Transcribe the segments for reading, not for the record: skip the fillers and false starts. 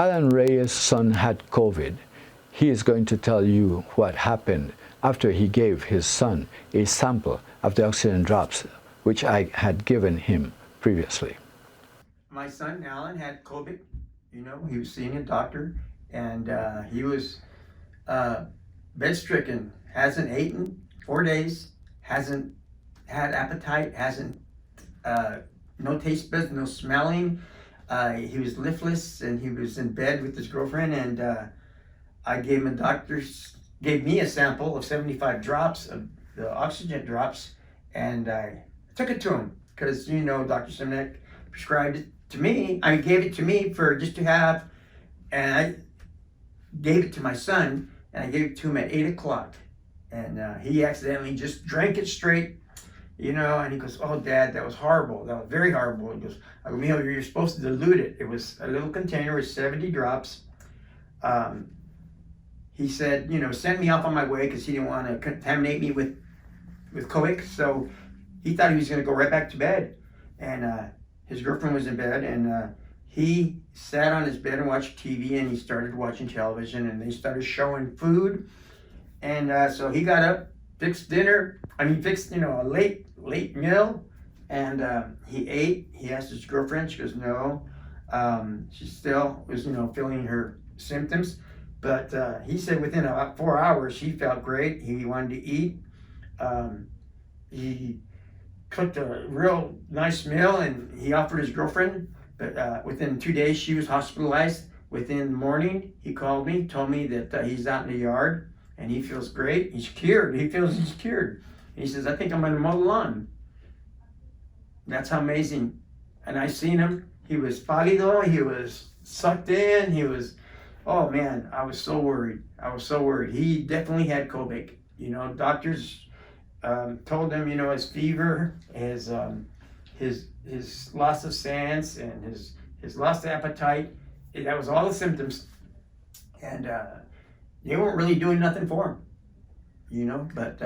Allan Reyes' son had COVID. He is going to tell you what happened after he gave his son a sample of the oxygen drops, which I had given him previously. My son, Allan, had COVID. You know, he was seeing a doctor, and he was bed-stricken, hasn't eaten 4 days, hasn't had appetite, hasn't, no taste buds, no smelling. He was liftless, and he was in bed with his girlfriend, and I gave him gave me a sample of 75 drops of the oxygen drops, and I took it to him because, you know, Dr. Simonet prescribed it to me. I gave it to me for just to have, and I gave it to my son, and I gave it to him at 8 o'clock, and he accidentally just drank it straight, you know, and he goes, "Oh, Dad, that was horrible. That was very horrible." He goes, "Emilio, you're supposed to dilute it." It was a little container with 70 drops. He said, you know, send me off on my way because he didn't want to contaminate me with COVID. So he thought he was going to go right back to bed. And his girlfriend was in bed, and he sat on his bed and watched TV, and he started watching television, and they started showing food. And so he got up, fixed, you know, a late meal, and he ate. He asked his girlfriend, she goes, no. She still was, you know, feeling her symptoms. But he said within about 4 hours, he felt great. He wanted to eat. He cooked a real nice meal, and he offered his girlfriend. But within 2 days, she was hospitalized. Within the morning, he called me, told me that he's out in the yard, and he feels great. He's cured. He feels he's cured. And he says, "I think I'm going to mow the lawn." That's how amazing. And I seen him. He was pálido. He was sucked in. He was... Oh man, I was so worried. I was so worried. He definitely had COVID. You know, doctors told him, you know, his fever, his loss of sense, and his loss of appetite. That was all the symptoms, and they weren't really doing nothing for him. You know, but.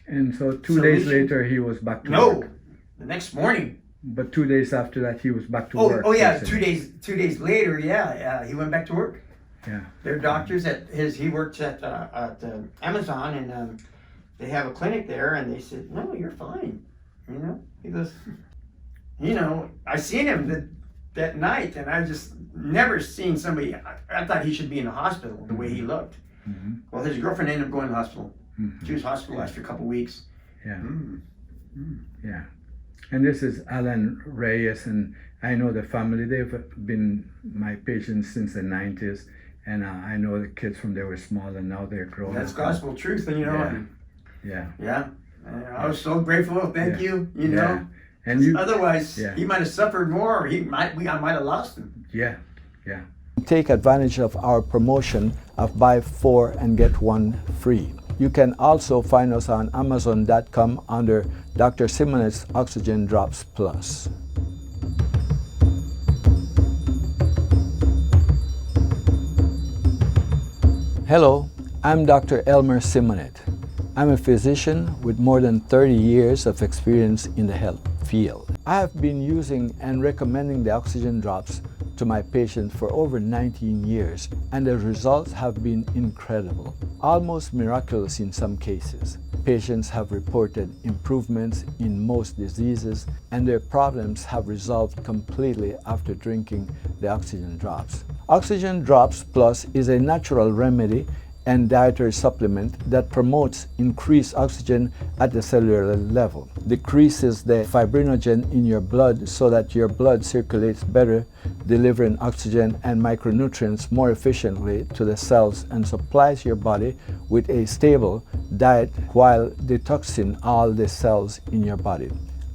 And so 2 days later, he was back to work. No, the next morning. But 2 days after that, he was back to work. Oh yeah, 2 days. 2 days later, he went back to work. Yeah. They're doctors he works at Amazon, and they have a clinic there, and they said, "No, you're fine." You know, he goes, you know, I seen him that night, and I just never seen somebody. I thought he should be in the hospital the way he looked. Mm-hmm. Well, his girlfriend ended up going to the hospital. Mm-hmm. She was hospitalized for a couple of weeks. Yeah. Yeah. And this is Allan Reyes, and I know the family. They've been my patients since the 90s, and I know the kids from they were small, and now they're grown. That's gospel truth, and you know. Yeah. I was so grateful. Thank you. You know, and otherwise he might have suffered more. I might have lost him. Yeah. Take advantage of our promotion of buy 4 and get 1 free. You can also find us on Amazon.com under Dr. Simonet's Oxygen Drops Plus. Hello, I'm Dr. Elmer Simonet. I'm a physician with more than 30 years of experience in the health field. I have been using and recommending the oxygen drops to my patients for over 19 years, and the results have been incredible, almost miraculous in some cases. Patients have reported improvements in most diseases, and their problems have resolved completely after drinking the oxygen drops. Oxygen Drops Plus is a natural remedy and dietary supplement that promotes increased oxygen at the cellular level, decreases the fibrinogen in your blood so that your blood circulates better, delivering oxygen and micronutrients more efficiently to the cells, and supplies your body with a stable diet while detoxing all the cells in your body.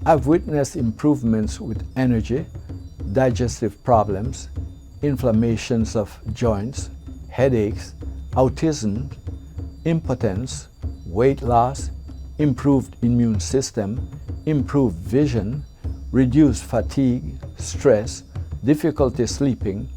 I've witnessed improvements with energy, digestive problems, inflammations of joints, headaches, autism, impotence, weight loss, improved immune system, improved vision, reduced fatigue, stress, difficulty sleeping,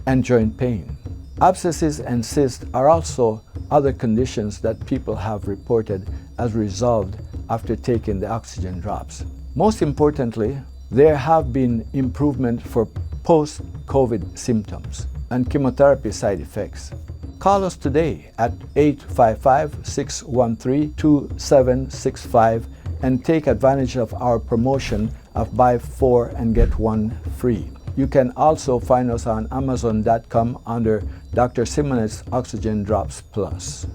and joint pain. Abscesses and cysts are also other conditions that people have reported as resolved after taking the oxygen drops. Most importantly, there have been improvement for post-COVID symptoms and chemotherapy side effects. Call us today at 855-613-2765 and take advantage of our promotion of buy 4 and get 1 free. You can also find us on Amazon.com under Dr. Simonet's Oxygen Drops Plus.